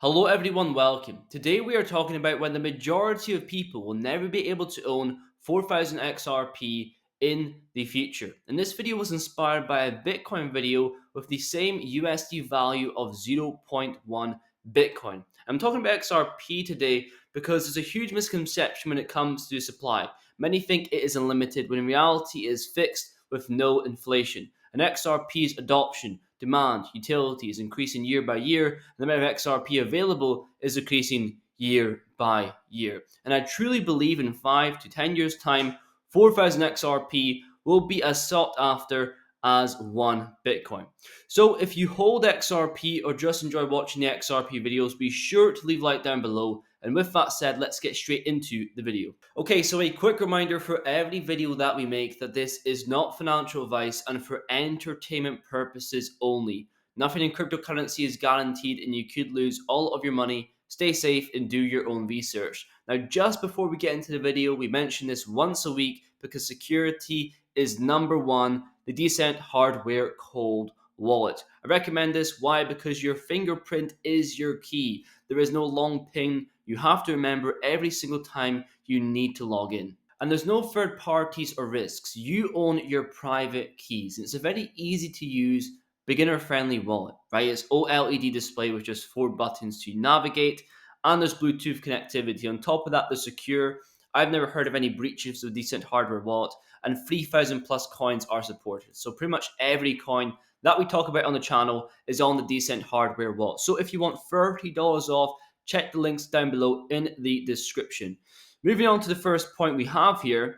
Hello everyone, welcome. Today we are talking about when the majority of people will never be able to own 4000 XRP in the future. And this video was inspired by a Bitcoin video with the same USD value of zero point 0.1 Bitcoin. I'm talking about XRP today because there's a huge misconception when it comes to supply. Many think it is unlimited when in reality it is fixed with no inflation. And XRP's adoption, demand, utility is increasing year by year, and the amount of XRP available is decreasing year by year. And I truly believe in 5 to 10 years' time, 4000 XRP will be as sought after as one Bitcoin. So if you hold XRP or just enjoy watching the XRP videos, be sure to leave a like down below. And with that said, let's get straight into the video. Okay, so a quick reminder for every video that we make that this is not financial advice and for entertainment purposes only. Nothing in cryptocurrency is guaranteed and you could lose all of your money. Stay safe and do your own research. Now, just before we get into the video, we mention this once a week because security is number one, the decent hardware cold wallet. I recommend this. Why? Because your fingerprint is your key. There is no long pin. You have to remember every single time you need to log in. And there's no third parties or risks. You own your private keys. And it's a very easy to use, beginner friendly wallet, right? It's OLED display with just 4 buttons to navigate. And there's Bluetooth connectivity. On top of that, they're secure. I've never heard of any breaches of decent hardware wallet. And 3,000 plus coins are supported. So pretty much every coin that we talk about on the channel is on the decent hardware wallet. So if you want $30 off, check the links down below in the description. Moving on to the first point we have here,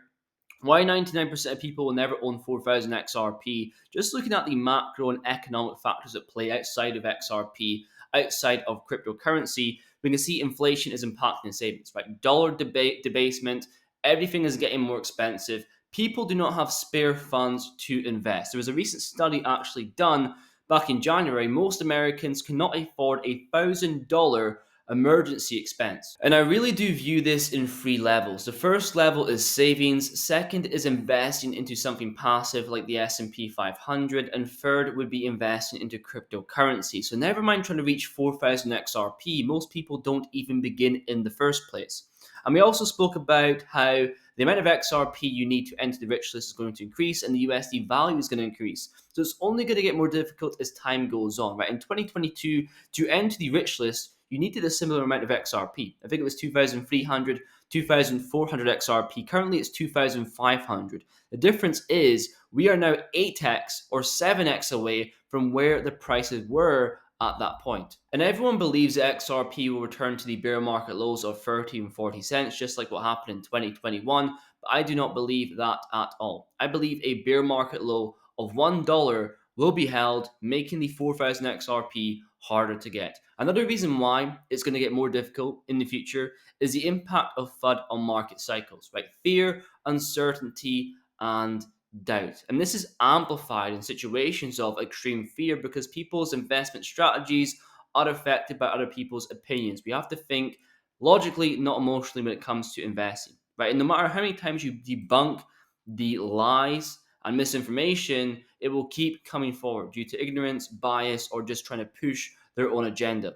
why 99% of people will never own 4000 XRP. Just looking at the macro and economic factors at play outside of XRP, outside of cryptocurrency, we can see inflation is impacting savings, right? Dollar debasement, everything is getting more expensive. People do not have spare funds to invest. There was a recent study actually done back in January. Most Americans cannot afford a $1,000 emergency expense. And I really do view this in 3 levels. The first level is savings, second is investing into something passive like the S&P 500, and third would be investing into cryptocurrency. So never mind trying to reach 4000 XRP, most people don't even begin in the first place. And we also spoke about how the amount of XRP you need to enter the rich list is going to increase and the USD value is going to increase. So it's only going to get more difficult as time goes on, right? In 2022, to enter the rich list, you needed a similar amount of XRP. I think it was 2,300, 2,400 XRP. Currently, it's 2,500. The difference is we are now 8x or 7x away from where the prices were at that point. And everyone believes that XRP will return to the bear market lows of 30 and 40 cents, just like what happened in 2021. But I do not believe that at all. I believe a bear market low of $1 will be held, making the 4000 XRP harder to get. Another reason why it's going to get more difficult in the future is the impact of FUD on market cycles, right? Fear, uncertainty, and doubt. And this is amplified in situations of extreme fear because people's investment strategies are affected by other people's opinions. We have to think logically, not emotionally, when it comes to investing, right? And no matter how many times you debunk the lies and misinformation, it will keep coming forward due to ignorance, bias, or just trying to push their own agenda.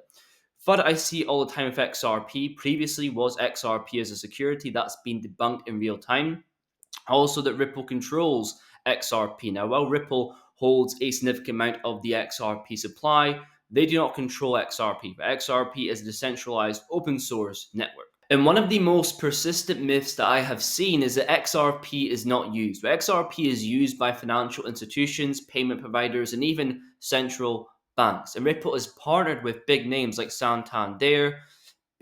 FUD I see all the time with XRP previously was XRP as a security. That's been debunked in real time. Also, that Ripple controls XRP. Now, while Ripple holds a significant amount of the XRP supply, they do not control XRP. But XRP is a decentralized open source network. And one of the most persistent myths that I have seen is that XRP is not used. But XRP is used by financial institutions, payment providers, and even central banks. And Ripple is partnered with big names like Santander,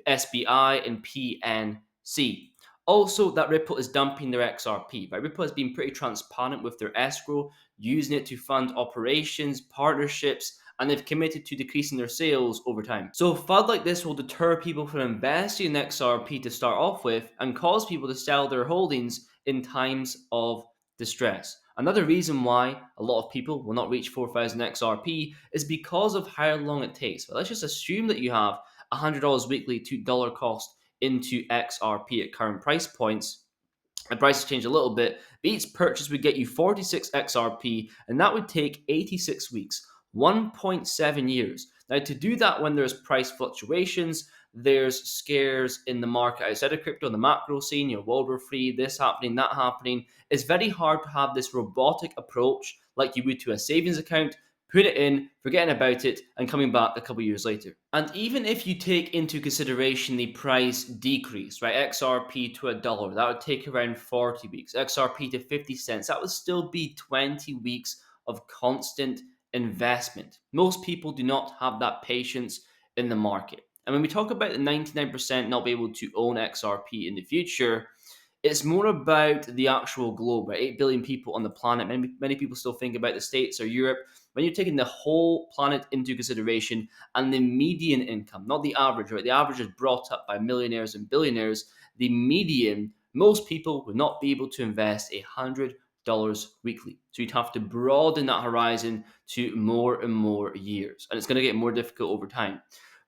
SBI, and PNC. Also, that Ripple is dumping their XRP. Right? Ripple has been pretty transparent with their escrow, using it to fund operations, partnerships, and they've committed to decreasing their sales over time. So FUD like this will deter people from investing in XRP to start off with and cause people to sell their holdings in times of distress. Another reason why a lot of people will not reach 4000 XRP is because of how long it takes. But let's just assume that you have $100 weekly to dollar cost into XRP at current price points. The price has changed a little bit, but each purchase would get you 46 XRP, and that would take 86 weeks, 1.7 years. Now, to do that when there's price fluctuations, there's scares in the market outside of crypto, the macro scene, World War III, this happening, that happening. It's very hard to have this robotic approach like you would to a savings account, put it in, forgetting about it, and coming back a couple years later. And even if you take into consideration the price decrease, right, XRP to $1, that would take around 40 weeks. XRP to 50 cents, that would still be 20 weeks of constant investment. Most people do not have that patience in the market. And when we talk about the 99% not be able to own XRP in the future, it's more about the actual globe, right? 8 billion people on the planet. Many people still think about the States or Europe. When you're taking the whole planet into consideration and the median income, not the average, right? The average is brought up by millionaires and billionaires. The median, most people would not be able to invest $100 weekly. So you'd have to broaden that horizon to more and more years. And it's going to get more difficult over time.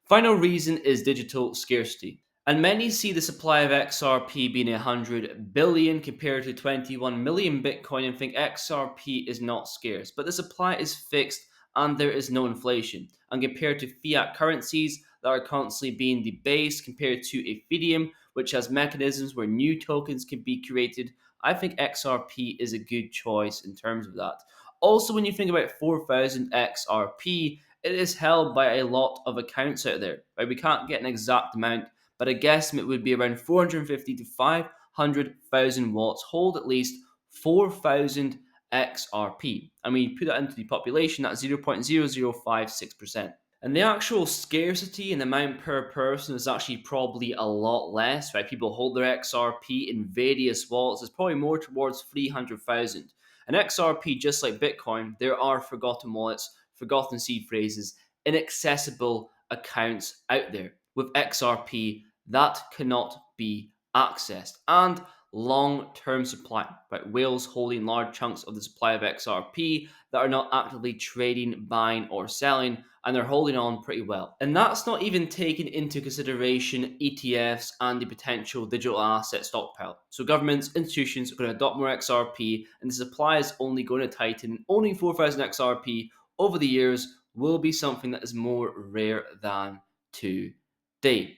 Final reason is digital scarcity. And many see the supply of XRP being 100 billion compared to 21 million Bitcoin and think XRP is not scarce. But the supply is fixed and there is no inflation. And compared to fiat currencies that are constantly being debased, compared to Ethereum, which has mechanisms where new tokens can be created, I think XRP is a good choice in terms of that. Also, when you think about 4,000 XRP, it is held by a lot of accounts out there. Right? We can't get an exact amount, but a guesstimate would be around 450 to 500,000 watts hold at least 4,000 XRP. And when you put that into the population, that's 0.0056%. And the actual scarcity and amount per person is actually probably a lot less, right? People hold their XRP in various wallets. It's probably more towards 300,000. And XRP, just like Bitcoin, there are forgotten wallets, forgotten seed phrases, inaccessible accounts out there. With XRP, that cannot be accessed. And long-term supply, right? Whales holding large chunks of the supply of XRP that are not actively trading, buying, or selling, and they're holding on pretty well. And that's not even taking into consideration ETFs and the potential digital asset stockpile. So governments, institutions are going to adopt more XRP, and the supply is only going to tighten. Owning 4,000 XRP over the years will be something that is more rare than today.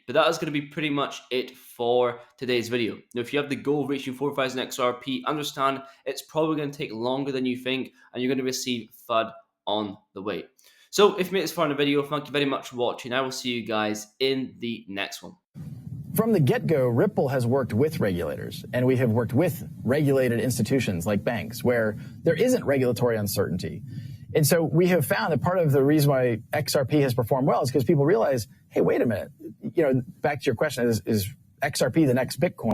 But that is going to be pretty much it for today's video. Now, if you have the goal of reaching 4,000 XRP, understand it's probably going to take longer than you think, and you're going to receive FUD on the way. So if you made this far in the video, thank you very much for watching. I will see you guys in the next one. From the get-go, Ripple has worked with regulators, and we have worked with regulated institutions like banks where there isn't regulatory uncertainty. And so we have found that part of the reason why XRP has performed well is because people realize, hey, wait a minute, back to your question, is XRP the next Bitcoin?